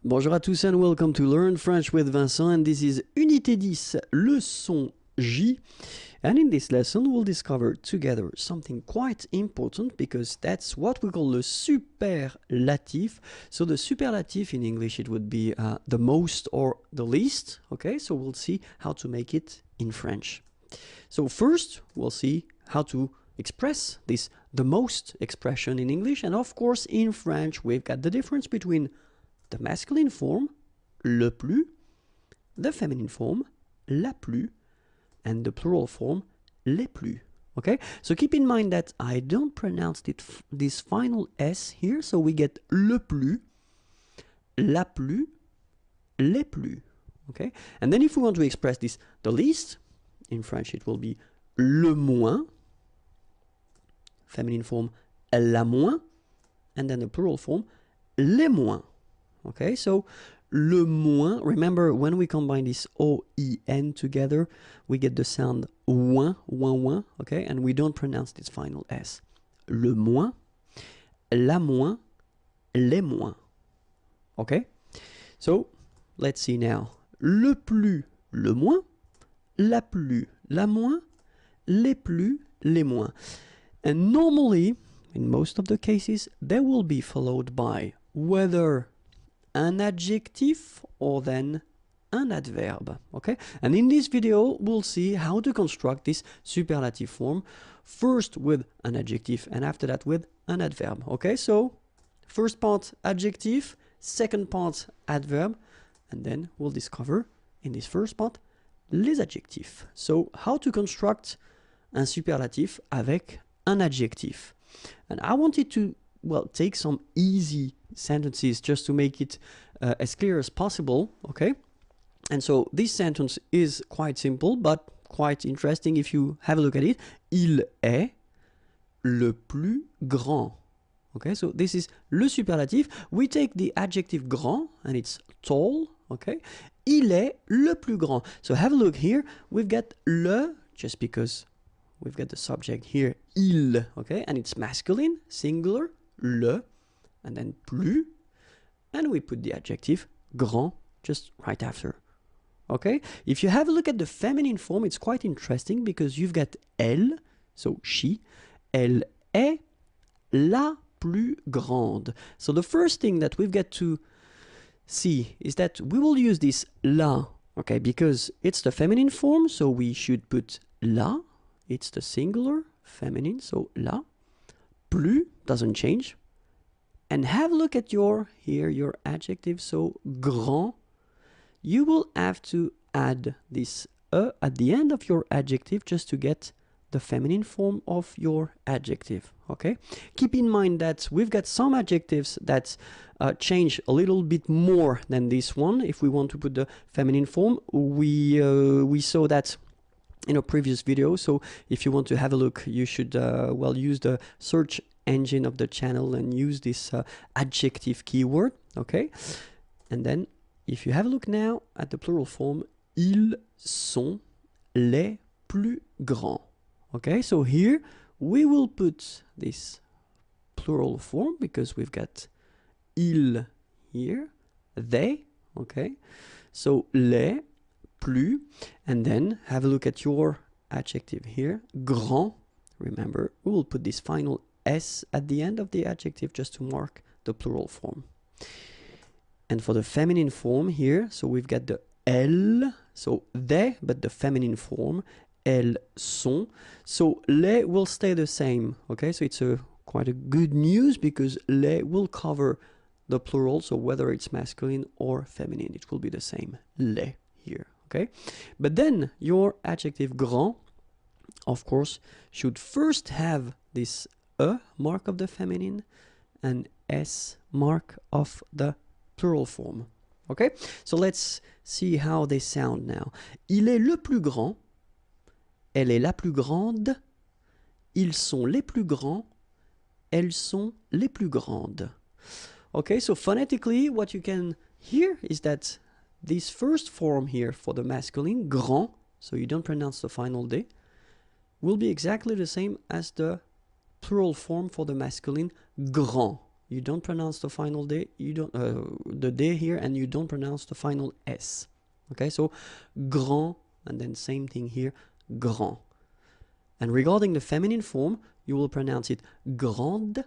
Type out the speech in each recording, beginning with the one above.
Bonjour à tous and welcome to Learn French with Vincent, and this is Unité 10, leçon J. And in this lesson we'll discover together something quite important because that's what we call the superlative. So the superlative in English, it would be the most or the least. Okay, so we'll see how to make it in French. So first we'll see how to express this the most expression in English, and of course in French we've got the difference between the masculine form, le plus, the feminine form, la plus, and the plural form, les plus. Okay, so keep in mind that I don't pronounce this final S here, so we get le plus, la plus, les plus. Okay, and then if we want to express this, the least, in French it will be le moins, feminine form, la moins, and then the plural form, les moins. Okay, so le moins, remember when we combine this O-I-N together, we get the sound ouin, ouin, ouin, okay, and we don't pronounce this final S. Le moins, la moins, les moins. Okay, so let's see now. Le plus, le moins, la plus, la moins, les plus, les moins. And normally, in most of the cases, they will be followed by whether an adjective or then an adverb. Okay, and in this video we'll see how to construct this superlative form, first with an adjective and after that with an adverb. Okay, so first part adjective, second part adverb, and then we'll discover in this first part les adjectifs. So how to construct un superlatif avec un adjectif. And I wanted to, well, take some easy sentences just to make it as clear as possible. Okay, and so this sentence is quite simple but quite interesting if you have a look at it. Il est le plus grand. Okay, so this is le superlatif. We take the adjective grand and it's tall. Okay, il est le plus grand. So have a look here. We've got le, just because we've got the subject here, il. Okay, and it's masculine, singular, le, and then plus, and we put the adjective grand just right after. Okay, if you have a look at the feminine form, it's quite interesting because you've got elle, so she, elle est la plus grande. So the first thing that we've got to see is that we will use this la, okay, because it's the feminine form, so we should put la, it's the singular, feminine, so la, plus doesn't change. And have a look at your adjective, so grand. You will have to add this at the end of your adjective just to get the feminine form of your adjective. Okay, keep in mind that we've got some adjectives that change a little bit more than this one. If we want to put the feminine form, we saw that in a previous video. So if you want to have a look, you should well, use the search engine of the channel and use this adjective keyword. Okay, and then if you have a look now at the plural form, ils sont les plus grands. Okay, so here we will put this plural form because we've got ils here, they. Okay, so les plus, and then have a look at your adjective here, grand. Remember, we will put this final S at the end of the adjective just to mark the plural form. And for the feminine form here, so we've got the elles, so they, but the feminine form, elles sont. So les will stay the same. Okay, so it's quite a good news because les will cover the plural, so whether it's masculine or feminine, it will be the same, les here. Okay, but then your adjective grand, of course, should first have this mark of the feminine and S mark of the plural form. Okay, so let's see how they sound now. Il est le plus grand, elle est la plus grande, ils sont les plus grands, elles sont les plus grandes. Okay, so phonetically what you can hear is that this first form here for the masculine, grand, so you don't pronounce the final D, will be exactly the same as the plural form for the masculine, grand. you don't pronounce the final D, you don't the D here, and you don't pronounce the final S. Okay, so grand, and then same thing here, grand. And regarding the feminine form, you will pronounce it grande.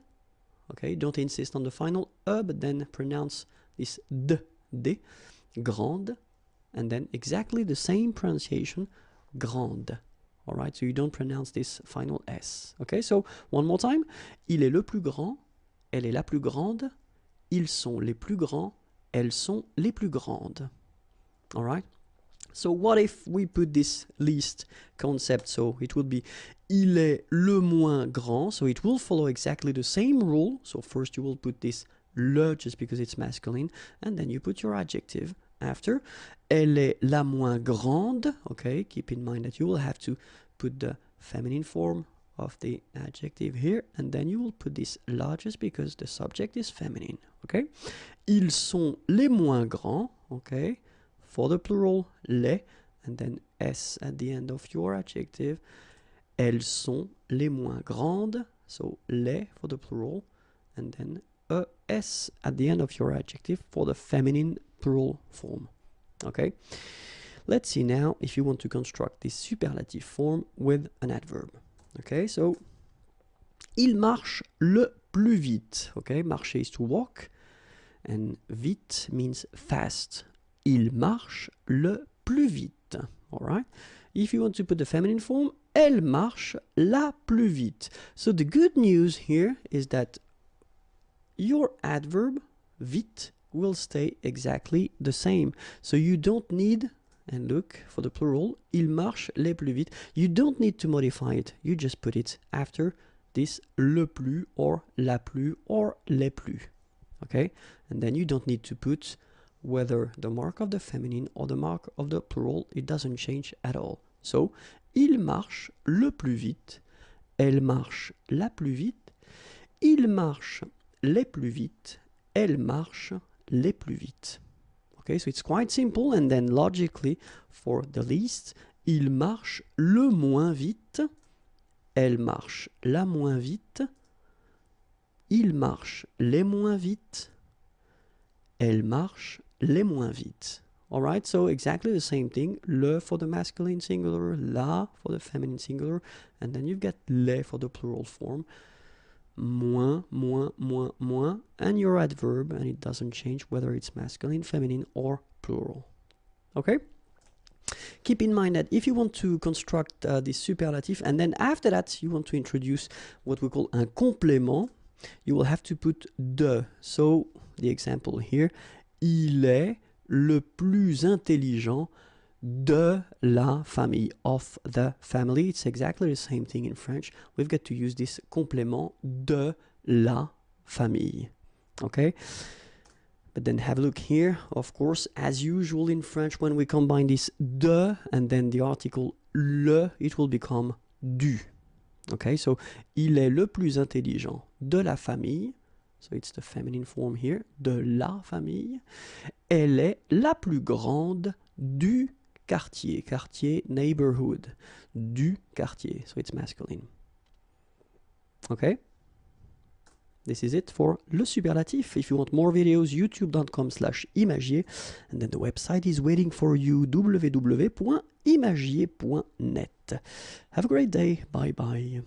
Okay, don't insist on the final E, but then pronounce this D, grande, and then exactly the same pronunciation, grande. All right, so you don't pronounce this final S. Okay, so one more time. Il est le plus grand, elle est la plus grande, ils sont les plus grands, elles sont les plus grandes. All right, so what if we put this least concept? So it would be il est le moins grand, so it will follow exactly the same rule. So first you will put this le just because it's masculine, and then you put your adjective after. Elle est la moins grande. Okay, keep in mind that you will have to put the feminine form of the adjective here, and then you will put this largest because the subject is feminine. Okay, ils sont les moins grands. Okay, for the plural, les, and then s at the end of your adjective. Elles sont les moins grandes, so les for the plural, and then es at the end of your adjective for the feminine plural form. Okay, let's see now if you want to construct this superlative form with an adverb. Okay, so il marche le plus vite. Okay, marcher is to walk, and vite means fast. Il marche le plus vite. All right, if you want to put the feminine form, elle marche la plus vite. So the good news here is that your adverb vite will stay exactly the same. So you don't need, and look for the plural, il marche les plus vite. You don't need to modify it. You just put it after this le plus or la plus or les plus. Okay? And then you don't need to put whether the mark of the feminine or the mark of the plural. It doesn't change at all. So, il marche le plus vite. Elle marche la plus vite. Il marche les plus vite. Elle marche les plus vite. Okay, so it's quite simple, and then logically for the least, il marche le moins vite. Elle marche la moins vite. Il marche les moins vite. Elle marche les moins vite. Alright, so exactly the same thing. Le for the masculine singular, la for the feminine singular, and then you've got les for the plural form. Moins, moins, moins, moins, and your adverb, and it doesn't change whether it's masculine, feminine, or plural. Okay? Keep in mind that if you want to construct this superlative, and then after that you want to introduce what we call un complément, you will have to put de. So, the example here, il est le plus intelligent de la famille, of the family. It's exactly the same thing in French. We've got to use this complément de la famille. Okay? But then have a look here. Of course, as usual in French, when we combine this de and then the article le, it will become du. Okay, so il est le plus intelligent de la famille. So it's the feminine form here, de la famille. Elle est la plus grande du quartier. Quartier, neighborhood. Du quartier. So it's masculine. Okay? This is it for le superlatif. If you want more videos, youtube.com/imagier. And then the website is waiting for you, www.imagier.net. Have a great day. Bye bye.